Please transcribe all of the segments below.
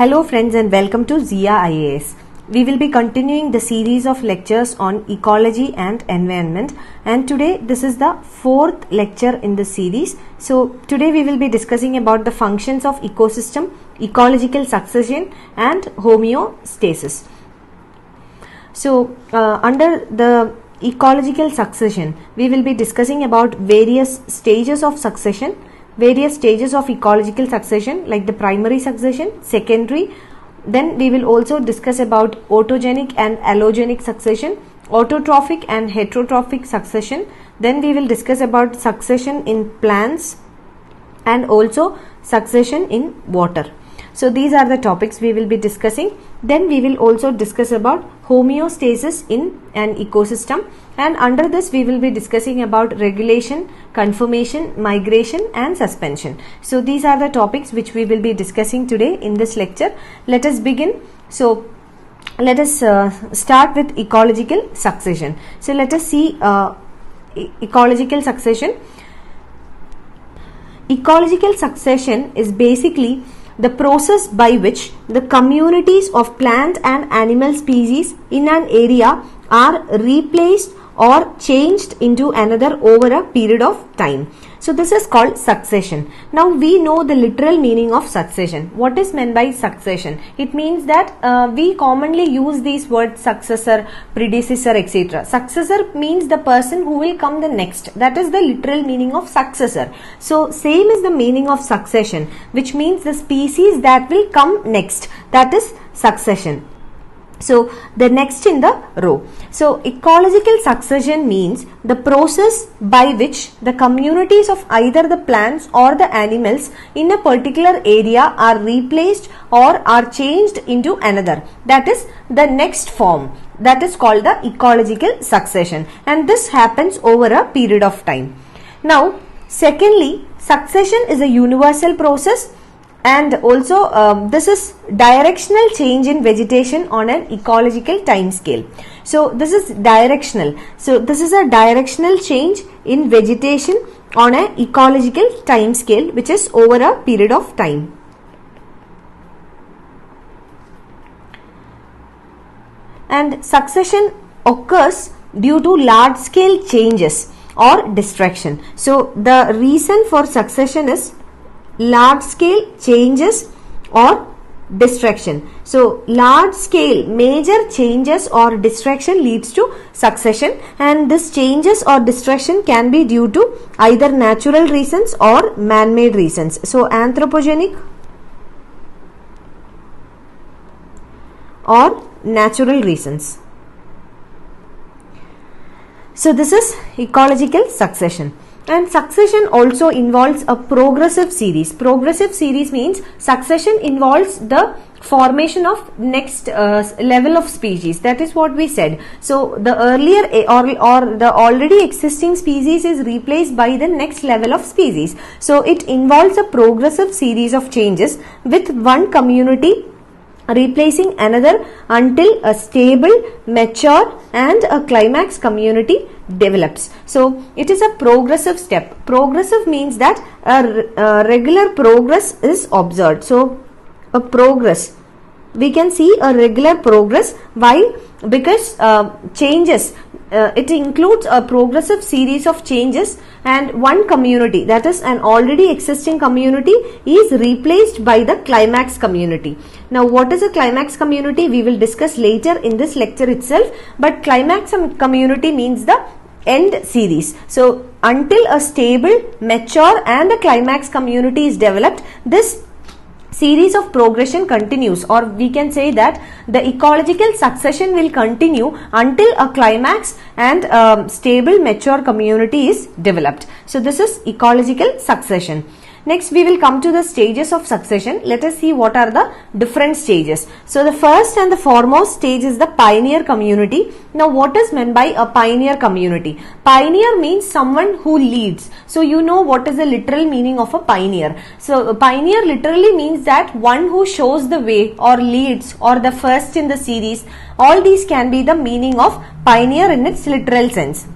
Hello friends and welcome to Zia IAS. We will be continuing the series of lectures on ecology and environment, and today this is the fourth lecture in the series. So today we will be discussing about the functions of ecosystem, ecological succession and homeostasis. So under the ecological succession we will be discussing about various stages of succession, various stages of ecological succession like the primary succession, secondary. Then we will also discuss about autogenic and allogenic succession, autotrophic and heterotrophic succession. Then we will discuss about succession in plants and also succession in water. So these are the topics we will be discussing. Then we will also discuss about homeostasis in an ecosystem, and under this we will be discussing about regulation, conformation, migration and suspension. So these are the topics which we will be discussing today in this lecture. Let us begin. So let us start with ecological succession. So let us see ecological succession. Ecological succession is basically the process by which the communities of plant and animal species in an area are replaced or changed into another over a period of time. So this is called succession. Now we know the literal meaning of succession. What is meant by succession? It means that we commonly use these words successor, predecessor, etc. Successor means the person who will come the next. That is the literal meaning of successor. So same is the meaning of succession, which means the species that will come next. That is succession. So the next in the row. So ecological succession means the process by which the communities of either the plants or the animals in a particular area are replaced or are changed into another. That is the next form. That is called the ecological succession, and this happens over a period of time. Now secondly, succession is a universal process, and also this is directional change in vegetation on an ecological time scale. So this is directional. So this is a directional change in vegetation on an ecological time scale which is over a period of time. And succession occurs due to large scale changes or distraction. So the reason for succession is large scale changes or distraction. So large scale major changes or distraction leads to succession, and this changes or distraction can be due to either natural reasons or man-made reasons. So anthropogenic or natural reasons. So this is ecological succession. And succession also involves a progressive series. Progressive series means succession involves the formation of next level of species. That is what we said. So the earlier or the already existing species is replaced by the next level of species. So it involves a progressive series of changes with one community replacing another until a stable, mature and a climax community develops. So it is a progressive step. Progressive means that a regular progress is observed. So a progress, we can see a regular progress. Why? Because changes, it includes a progressive series of changes, and one community, that is an already existing community, is replaced by the climax community. Now what is a climax community? We will discuss later in this lecture itself, but climax community means the end series. So until a stable, mature and the climax community is developed, this series of progression continues, or we can say that the ecological succession will continue until a climax and stable, mature community is developed. So this is ecological succession. Next we will come to the stages of succession. Let us see what are the different stages. So the first and the foremost stage is the pioneer community. Now what is meant by a pioneer community? Pioneer means someone who leads. So you know what is the literal meaning of a pioneer. So a pioneer literally means that one who shows the way or leads or the first in the series. All these can be the meaning of pioneer in its literal sense.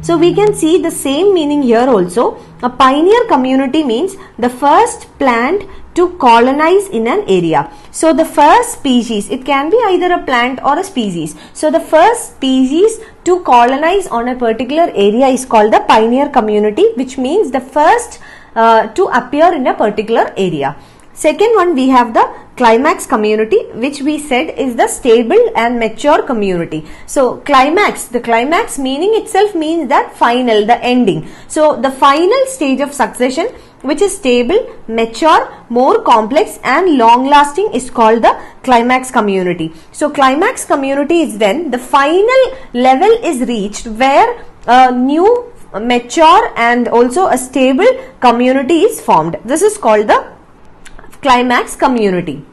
So we can see the same meaning here also. A pioneer community means the first plant to colonize in an area. So the first species, it can be either a plant or a species. So the first species to colonize on a particular area is called the pioneer community, which means the first to appear in a particular area. Second one, we have the climax community, which we said is the stable and mature community. So climax, the climax meaning itself means that final, the ending. So the final stage of succession, which is stable, mature, more complex and long lasting, is called the climax community. So climax community is when the final level is reached where a new, mature and also a stable community is formed. This is called the climax community.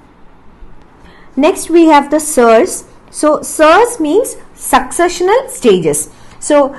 Next we have the SERS. So SERS means successional stages. So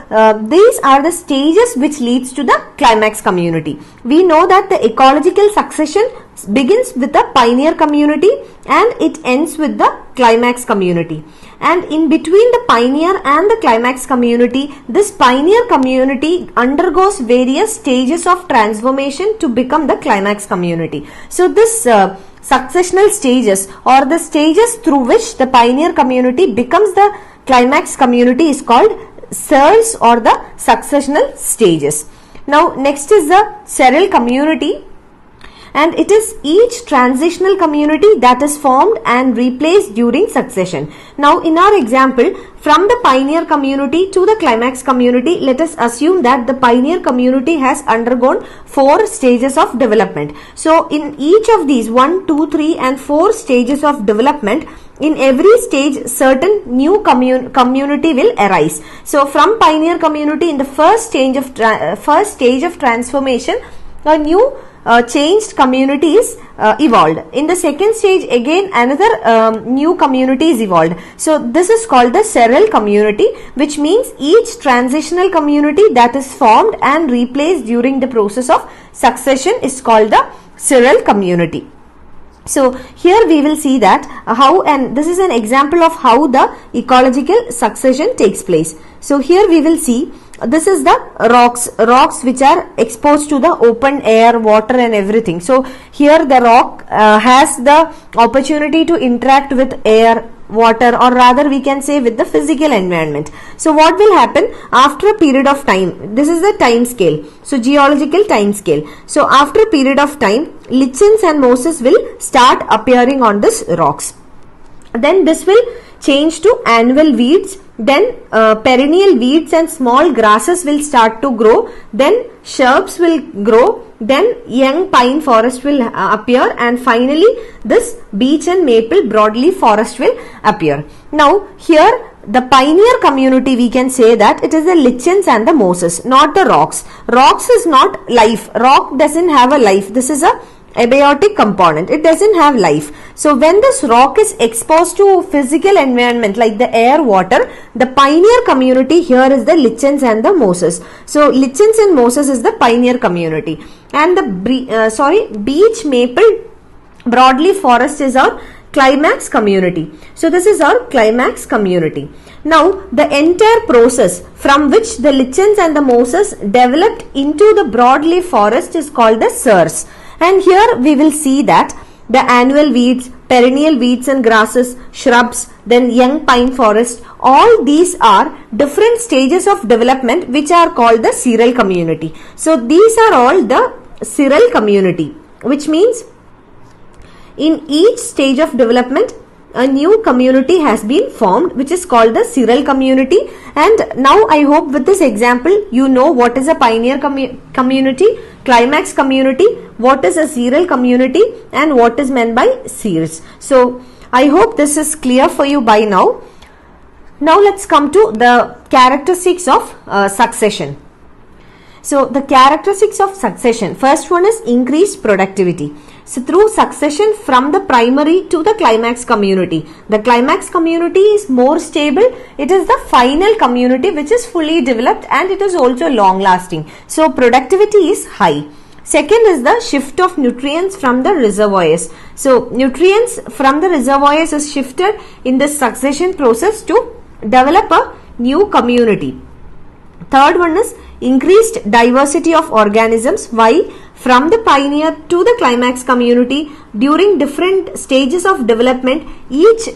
these are the stages which leads to the climax community. We know that the ecological succession begins with the pioneer community and it ends with the climax community. And in between the pioneer and the climax community, this pioneer community undergoes various stages of transformation to become the climax community. So this successional stages or the stages through which the pioneer community becomes the climax community is called SERS or the successional stages. Now next is the Seral community, and it is each transitional community that is formed and replaced during succession. Now in our example, from the pioneer community to the climax community, let us assume that the pioneer community has undergone 4 stages of development. So in each of these 1, 2, 3 and 4 stages of development, in every stage certain new community will arise. So from pioneer community, in the first stage of transformation, a new changed community is evolved. In the second stage, again another new community is evolved. So this is called the Seral community, which means each transitional community that is formed and replaced during the process of succession is called the Seral community. So here we will see that how, and this is an example of how the ecological succession takes place. So here we will see, this is the rocks which are exposed to the open air, water and everything. So here the rock has the opportunity to interact with air, water, or rather we can say with the physical environment. So what will happen after a period of time? This is the time scale. So geological time scale. So after a period of time, lichens and mosses will start appearing on this rocks. Then this will change to annual weeds. Then perennial weeds and small grasses will start to grow. Then shrubs will grow. Then young pine forest will appear, and finally this beech and maple broadleaf forest will appear. Now here the pioneer community, we can say that it is the lichens and the mosses, not the rocks. Rocks is not life. Rock doesn't have a life. This is a abiotic component. It doesn't have life. So when this rock is exposed to physical environment like the air, water, the pioneer community here is the lichens and the mosses. So lichens and mosses is the pioneer community, and the beech, maple, broadleaf forest is our climax community. So this is our climax community. Now the entire process from which the lichens and the mosses developed into the broadleaf forest is called the SERS. And here we will see that the annual weeds, perennial weeds and grasses, shrubs, then young pine forest, all these are different stages of development which are called the Seral community. So these are all the Seral community, which means in each stage of development a new community has been formed, which is called the Seral community. And now I hope with this example you know what is a pioneer community, climax community, what is a Seral community, and what is meant by SERS. So I hope this is clear for you by now. Now let's come to the characteristics of succession. So the characteristics of succession, first one is increased productivity. So through succession from the primary to the climax community, the climax community is more stable. It is the final community which is fully developed, and it is also long lasting. So productivity is high. Second is the shift of nutrients from the reservoirs. So nutrients from the reservoirs is shifted in the succession process to develop a new community. Third one is increased diversity of organisms. Why? From the pioneer to the climax community, during different stages of development, each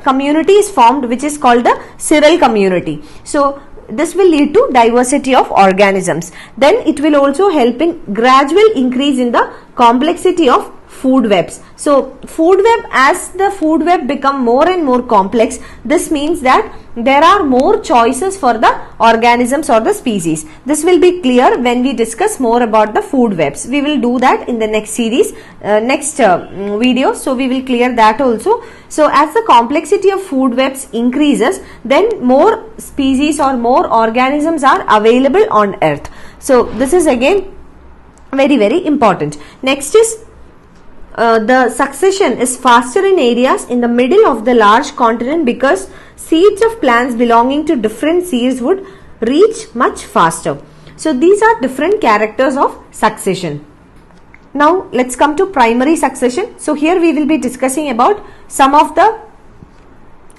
community is formed, which is called the Seral community. So this will lead to diversity of organisms. Then it will also help in gradual increase in the complexity of food webs. So food web, as the food web become more and more complex, this means that there are more choices for the organisms or the species. This will be clear when we discuss more about the food webs. We will do that in the next series, video. So we will clear that also. So as the complexity of food webs increases, then more species or more organisms are available on earth. So this is again very important. Next is the succession is faster in areas in the middle of the large continent, because seeds of plants belonging to different seeds would reach much faster. So these are different characters of succession. Now let's come to primary succession. So here we will be discussing about some of the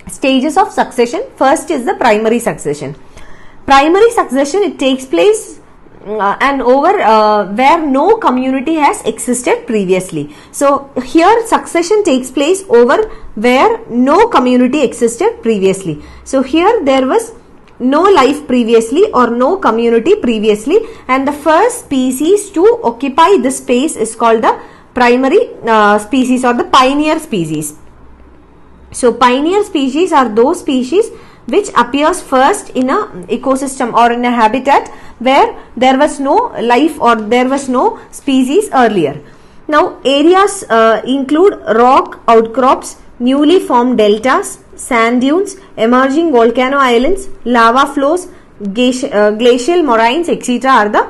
stages of succession. First is the primary succession. Primary succession, it takes place and over where no community has existed previously. So here succession takes place over where no community existed previously. So here there was no life previously or no community previously, and the first species to occupy this space is called the primary species or the pioneer species. So pioneer species are those species which appears first in a ecosystem or in a habitat where there was no life or there was no species earlier. Now areas include rock outcrops, newly formed deltas, sand dunes, emerging volcano islands, lava flows, glacial moraines, etc. are the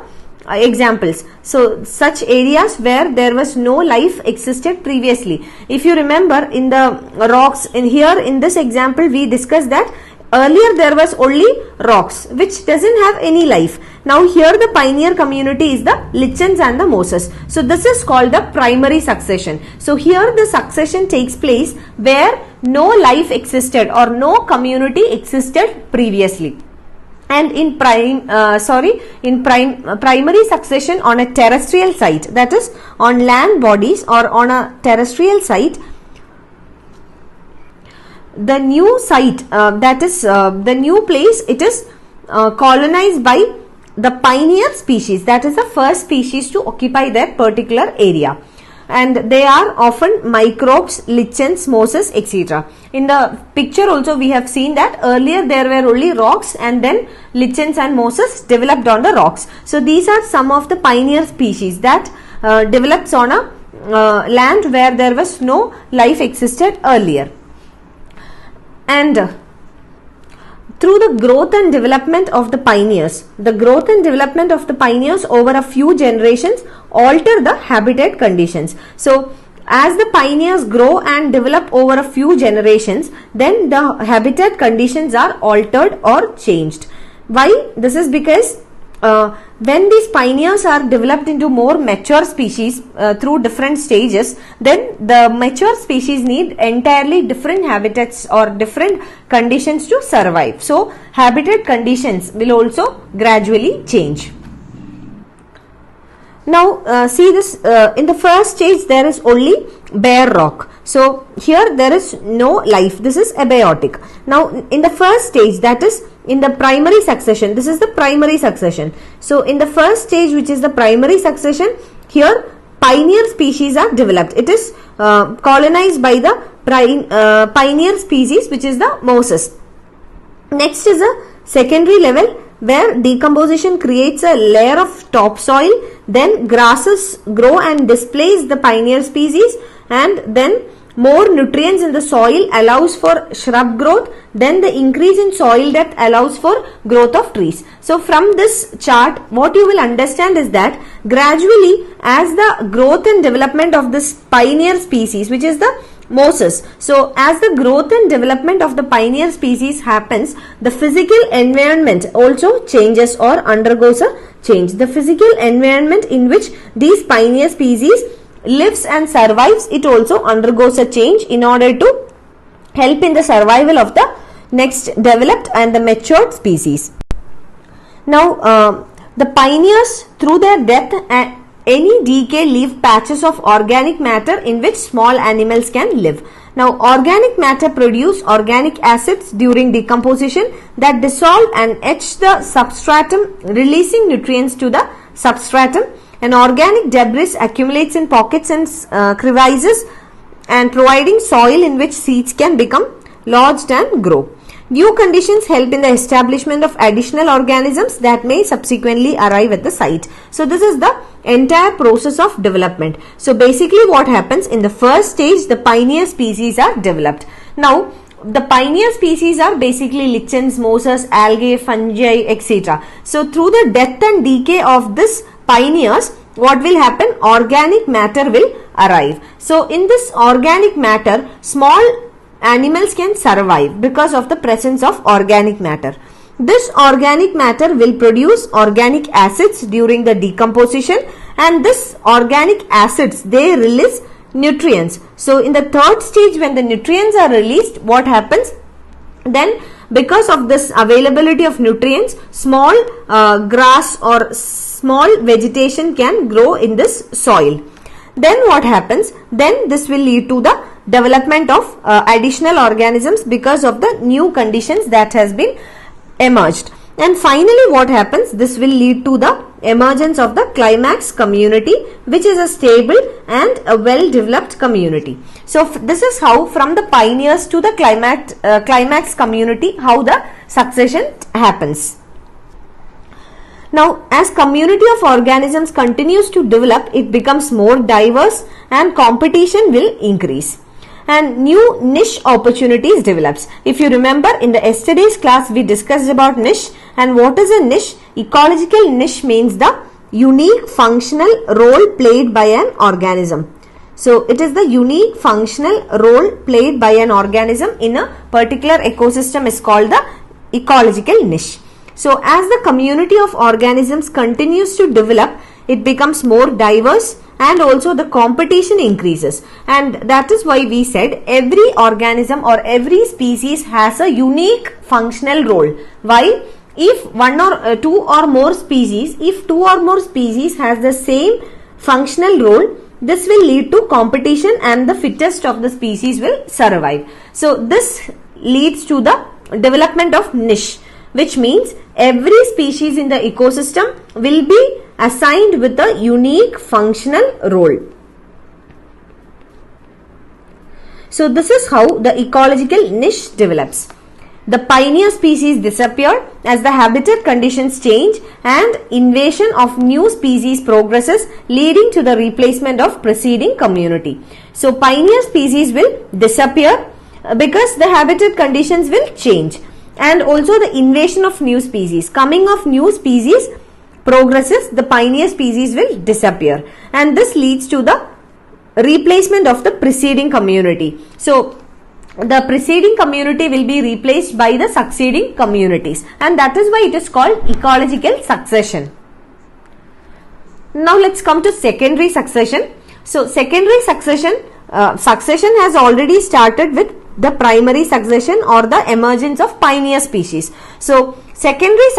examples. So such areas where there was no life existed previously. If you remember, in the rocks, in this example we discussed that earlier there was only rocks which doesn't have any life. Now here the pioneer community is the lichens and the mosses. So this is called the primary succession. So here the succession takes place where no life existed or no community existed previously. And in primary succession on a terrestrial site, that is on land bodies or on a terrestrial site, the new site, the new place, it is colonized by the pioneer species, that is the first species to occupy that particular area, and they are often microbes, lichens, mosses, etc. In the picture also we have seen that earlier there were only rocks and then lichens and mosses developed on the rocks. So these are some of the pioneer species that develops on a land where there was no life existed earlier. And through the growth and development of the pioneers, over a few generations alter the habitat conditions. So as the pioneers grow and develop over a few generations, then the habitat conditions are altered or changed. Why? This is because when these pioneers are developed into more mature species through different stages, then the mature species need entirely different habitats or different conditions to survive. So habitat conditions will also gradually change. Now see this, in the first stage there is only bare rock. So here there is no life. This is abiotic. Now in the first stage, that is in the primary succession, this is the primary succession. So in the first stage, which is the primary succession, here pioneer species are developed. It is colonized by the pioneer species, which is the mosses. Next is a secondary level where decomposition creates a layer of topsoil, then grasses grow and displace the pioneer species, and then more nutrients in the soil allows for shrub growth, then the increase in soil depth allows for growth of trees. So from this chart, what you will understand is that gradually, as the growth and development of this pioneer species, which is the mosses, so as the growth and development of the pioneer species happens, the physical environment also changes or undergoes a change. The physical environment in which these pioneer species lives and survives, it also undergoes a change in order to help in the survival of the next developed and the matured species. Now The pioneers, through their death and any decay, leave patches of organic matter in which small animals can live. Now, organic matter produce organic acids during decomposition that dissolve and etch the substratum, releasing nutrients to the substratum. And organic debris accumulates in pockets and crevices and providing soil in which seeds can become lodged and grow. New conditions help in the establishment of additional organisms that may subsequently arrive at the site. So this is the entire process of development. So basically what happens in the first stage, the pioneer species are developed. Now the pioneer species are basically lichens, mosses, algae, fungi, etc. So through the death and decay of this pioneers, what will happen? Organic matter will arrive. So in this organic matter, small animals can survive because of the presence of organic matter. This organic matter will produce organic acids during the decomposition, and this organic acids, they release nutrients. So in the third stage, when the nutrients are released, what happens? Then because of this availability of nutrients, small grass or small vegetation can grow in this soil. Then what happens? Then this will lead to the development of additional organisms because of the new conditions that has been emerged. And finally what happens? This will lead to the emergence of the climax community, which is a stable and a well developed community. So this is how from the pioneers to the climax community, how the succession happens. Now, as community of organisms continues to develop, it becomes more diverse and competition will increase. And new niche opportunities develops. If you remember, in the yesterday's class we discussed about niche. And what is a niche? Ecological niche means the unique functional role played by an organism. So it is the unique functional role played by an organism in a particular ecosystem is called the ecological niche. So as the community of organisms continues to develop, it becomes more diverse and also the competition increases. And that is why we said every organism or every species has a unique functional role. Why? If one or two or more species, if two or more species has the same functional role, this will lead to competition and the fittest of the species will survive. So this leads to the development of niche, which means every species in the ecosystem will be assigned with a unique functional role. So this is how the ecological niche develops. The pioneer species disappear as the habitat conditions change and invasion of new species progresses, leading to the replacement of preceding community. So pioneer species will disappear because the habitat conditions will change. And also the invasion of new species, coming of new species progresses, the pioneer species will disappear, and this leads to the replacement of the preceding community. So the preceding community will be replaced by the succeeding communities, and that is why it is called ecological succession. Now let's come to secondary succession. So secondary succession, succession has already started with the primary succession or the emergence of pioneer species. So secondary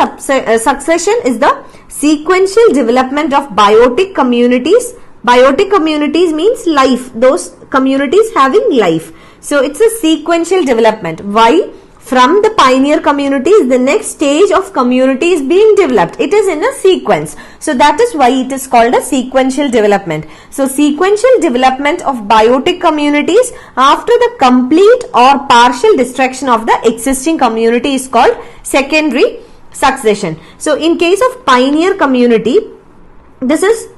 succession is the sequential development of biotic communities. Biotic communities means life, those communities having life. So it's a sequential development. Why? From the pioneer communities, the next stage of community is being developed. It is in a sequence. So that is why it is called a sequential development. So sequential development of biotic communities after the complete or partial destruction of the existing community is called secondary succession. So in case of pioneer community, this is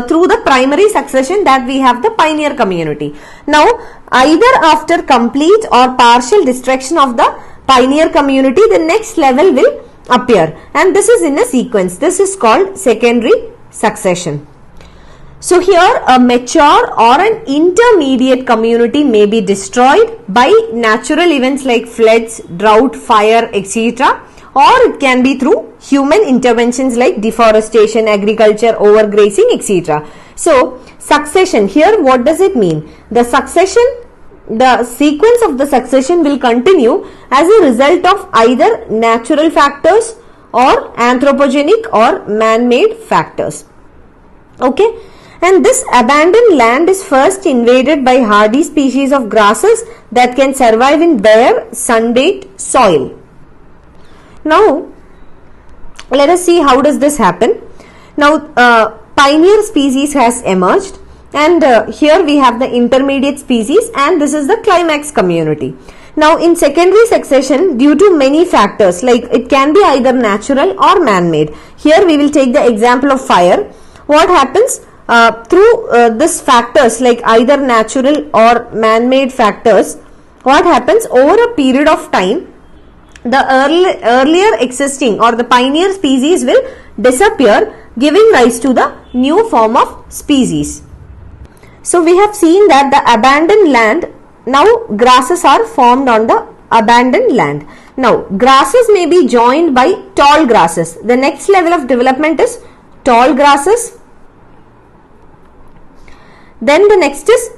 through the primary succession that we have the pioneer community. Now either after complete or partial destruction of the pioneer community, the next level will appear, and this is in a sequence. This is called secondary succession. So here a mature or an intermediate community may be destroyed by natural events like floods, drought, fire, etc. Or it can be through human interventions like deforestation, agriculture, overgrazing, etc. So succession, here what does it mean? The succession, the sequence of the succession will continue as a result of either natural factors or anthropogenic or man-made factors. Okay, and this abandoned land is first invaded by hardy species of grasses that can survive in bare, sun-baked soil. Now, let us see how does this happen. Now, pioneer species has emerged, and here we have the intermediate species, and this is the climax community. Now, in secondary succession, due to many factors, like it can be either natural or man-made. Here we will take the example of fire. What happens through this factors like either natural or man-made factors? What happens over a period of time? The earlier existing or the pioneer species will disappear, giving rise to the new form of species. So we have seen that the abandoned land, now grasses are formed on the abandoned land. Now grasses may be joined by tall grasses. The next level of development is tall grasses. Then the next is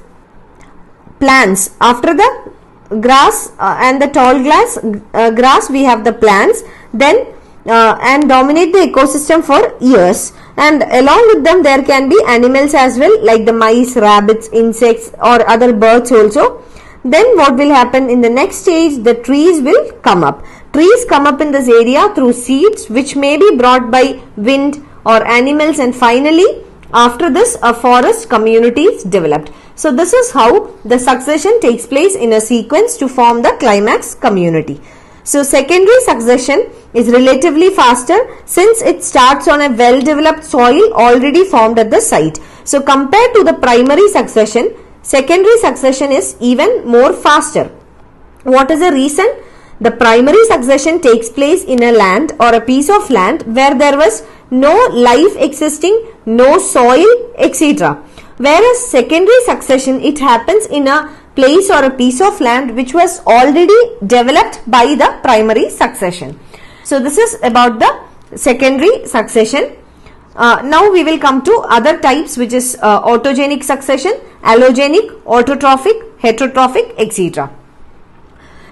plants. After the grass and the tall grass we have the plants, then and dominate the ecosystem for years, and along with them there can be animals as well, like the mice, rabbits, insects or other birds also. Then what will happen in the next stage? The trees will come up. Trees come up in this area through seeds which may be brought by wind or animals, and finally after this a forest community is developed. So this is how the succession takes place in a sequence to form the climax community. So secondary succession is relatively faster since it starts on a well developed soil already formed at the site. So compared to the primary succession, secondary succession is even more faster. What is the reason? The primary succession takes place in a land or a piece of land where there was no life existing, no soil, etc. Whereas secondary succession, it happens in a place or a piece of land which was already developed by the primary succession. So this is about the secondary succession. Now we will come to other types, which is autogenic succession, allogenic, autotrophic, heterotrophic, etc.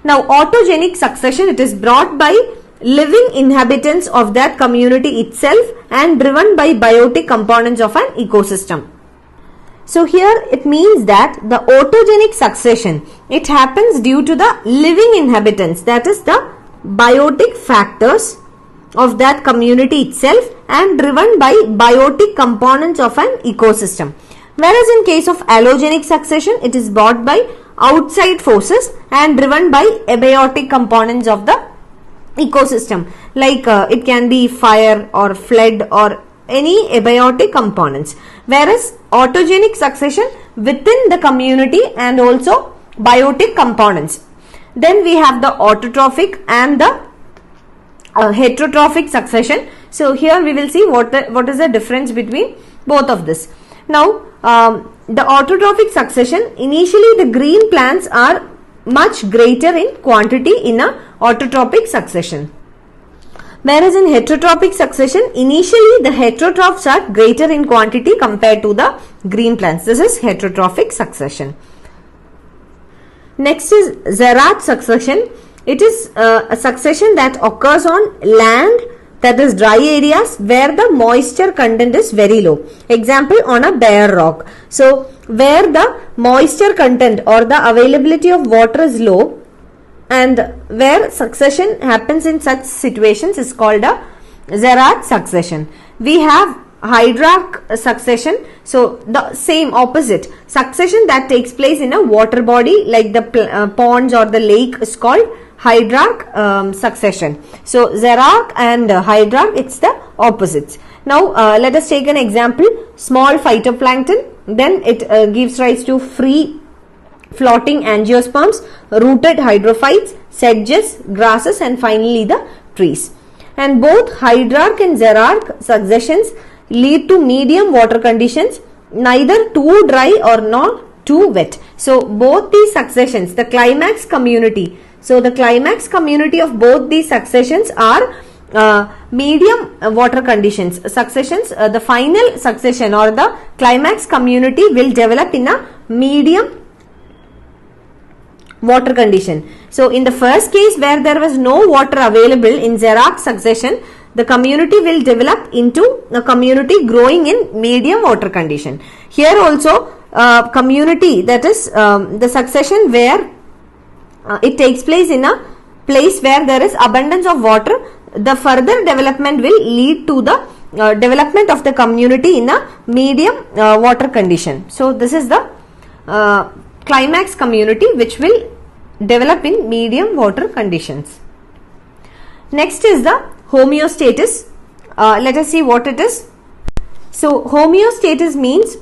Now autogenic succession, it is brought by living inhabitants of that community itself and driven by biotic components of an ecosystem. So here it means that the autogenic succession, it happens due to the living inhabitants, that is the biotic factors of that community itself and driven by biotic components of an ecosystem. Whereas in case of allogenic succession, it is brought by outside forces and driven by abiotic components of the ecosystem, like it can be fire or flood or any abiotic components. Whereas autogenic succession within the community and also biotic components. Then we have the autotrophic and the heterotrophic succession. So here we will see what is the difference between both of this. Now the autotrophic succession, initially the green plants are much greater in quantity in a autotrophic succession. Whereas in heterotrophic succession, initially the heterotrophs are greater in quantity compared to the green plants. This is heterotrophic succession. Next is Zia succession. It is a succession that occurs on land, that is dry areas where the moisture content is very low. Example, on a bare rock. So where the moisture content or the availability of water is low, and where succession happens in such situations is called a Zia succession. We have hydrarch succession. So the same opposite succession that takes place in a water body like the ponds or the lake is called hydrarch succession. So Zia and hydrarch, it's the opposites. Now let us take an example. Small phytoplankton, then it gives rise to free floating angiosperms, rooted hydrophytes, sedges, grasses, and finally the trees. And both hydrarch and Zia successions lead to medium water conditions, neither too dry or not too wet. So both these successions, the climax community, so the climax community of both these successions are medium water conditions. Successions, the final succession or the climax community will develop in a medium water condition. So in the first case where there was no water available in Zia succession, the community will develop into a community growing in medium water condition. Here also community, that is the succession where it takes place in a place where there is abundance of water, the further development will lead to the development of the community in a medium water condition. So this is the climax community which will develop in medium water conditions. Next is the homeostasis. Let us see what it is. So homeostasis means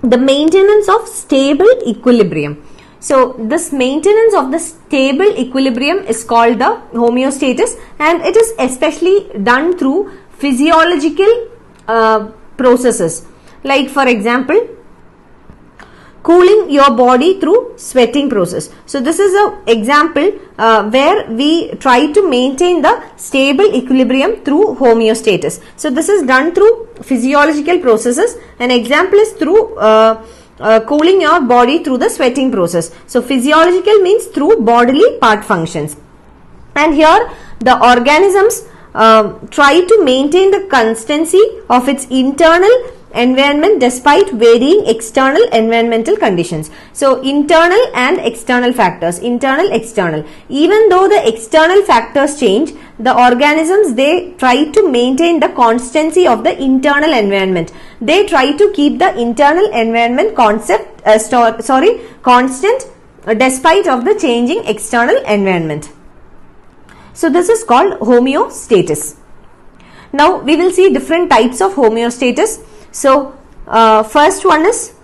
the maintenance of stable equilibrium. So this maintenance of the stable equilibrium is called the homeostasis, and it is especially done through physiological processes, like for example cooling your body through sweating process. So this is an example where we try to maintain the stable equilibrium through homeostasis. So this is done through physiological processes. An example is through cooling your body through the sweating process. So physiological means through bodily part functions, and here the organisms try to maintain the constancy of its internal environment despite varying external environmental conditions. So internal and external factors, internal, external. Even though the external factors change, the organisms, they try to maintain the constancy of the internal environment. They try to keep the internal environment constant despite of the changing external environment. So this is called homeostasis. Now we will see different types of homeostasis. So first one is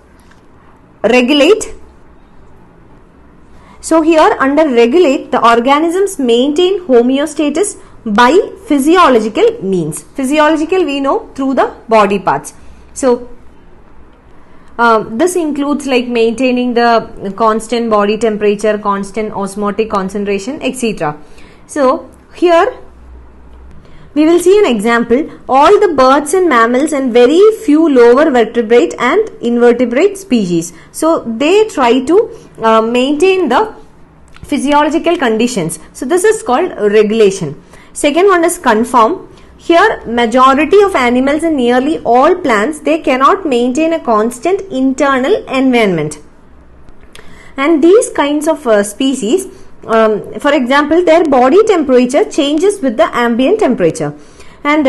regulate. So here under regulate, the organisms maintain homeostasis by physiological means. Physiological we know through the body parts. So this includes like maintaining the constant body temperature, constant osmotic concentration, etc. So here we will see an example. All the birds and mammals and very few lower vertebrate and invertebrate species. So they try to maintain the physiological conditions. So this is called regulation. Second one is conform. Here majority of animals and nearly all plants, they cannot maintain a constant internal environment. And these kinds of species, for example, their body temperature changes with the ambient temperature, and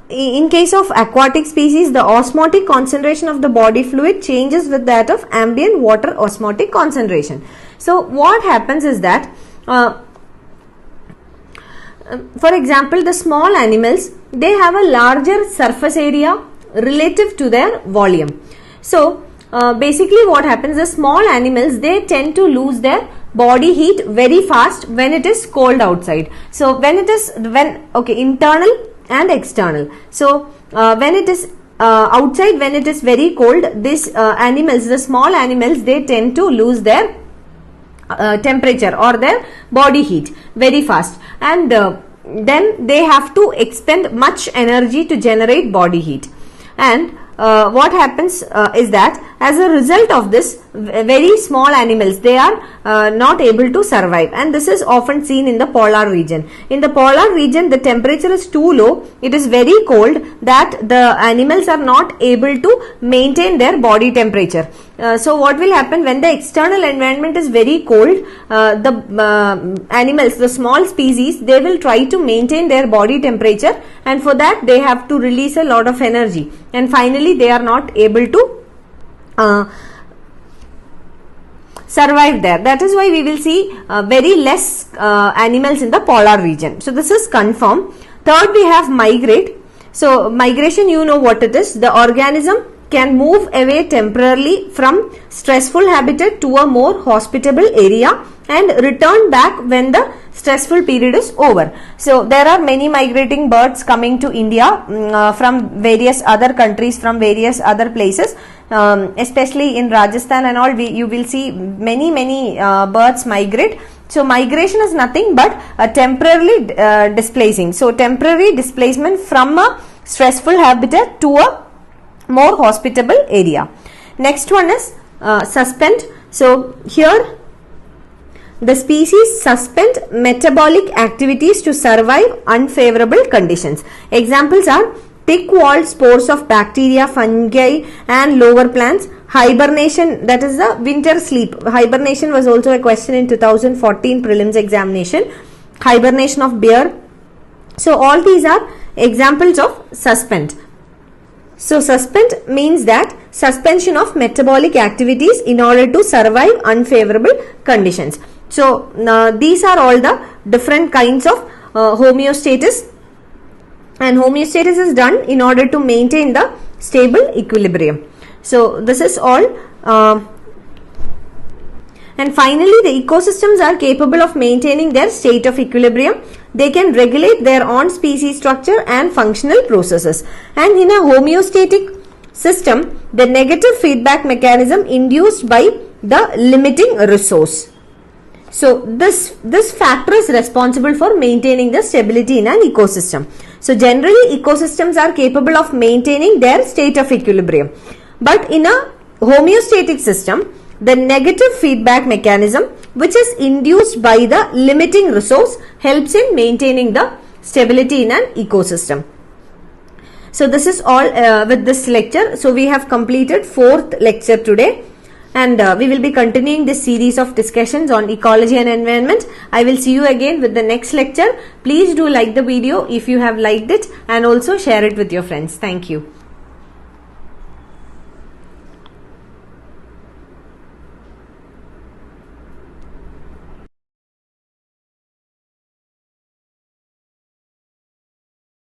in case of aquatic species, the osmotic concentration of the body fluid changes with that of ambient water osmotic concentration. So what happens is that for example, the small animals, they have a larger surface area relative to their volume. So basically what happens is small animals, they tend to lose their body heat very fast when it is cold outside. So when it is internal and external. So when it is outside, when it is very cold, these animals, the small animals, they tend to lose their temperature or their body heat very fast, and then they have to expend much energy to generate body heat. And what happens is that as a result of this, very small animals, they are not able to survive, and this is often seen in the polar region. In the polar region, the temperature is too low, it is very cold, that the animals are not able to maintain their body temperature. So what will happen when the external environment is very cold, the animals, the small species, they will try to maintain their body temperature, and for that they have to release a lot of energy, and finally they are not able to survive there. That is why we will see very less animals in the polar region. So this is conform. Third, we have migrate. So migration, you know what it is. The organism can move away temporarily from stressful habitat to a more hospitable area and return back when the stressful period is over. So there are many migrating birds coming to India from various other countries, from various other places, especially in Rajasthan and all. You will see many birds migrate. So migration is nothing but temporarily displacing. So temporary displacement from a stressful habitat to a more hospitable area. Next one is suspend. So here the species suspend metabolic activities to survive unfavorable conditions. Examples are thick-walled spores of bacteria, fungi and lower plants. Hibernation, that is the winter sleep. Hibernation was also a question in 2014 prelims examination. Hibernation of bear. So all these are examples of suspend. So suspend means that suspension of metabolic activities in order to survive unfavorable conditions. So these are all the different kinds of homeostasis, and homeostasis is done in order to maintain the stable equilibrium. So this is all. And finally, the ecosystems are capable of maintaining their state of equilibrium. They can regulate their own species structure and functional processes. And in a homeostatic system, the negative feedback mechanism induced by the limiting resource. So this factor is responsible for maintaining the stability in an ecosystem. So generally, ecosystems are capable of maintaining their state of equilibrium. But in a homeostatic system, the negative feedback mechanism, which is induced by the limiting resource, helps in maintaining the stability in an ecosystem. So this is all with this lecture. So we have completed 4th lecture today, and we will be continuing this series of discussions on ecology and environment. I will see you again with the next lecture. Please do like the video if you have liked it, and also share it with your friends. Thank you.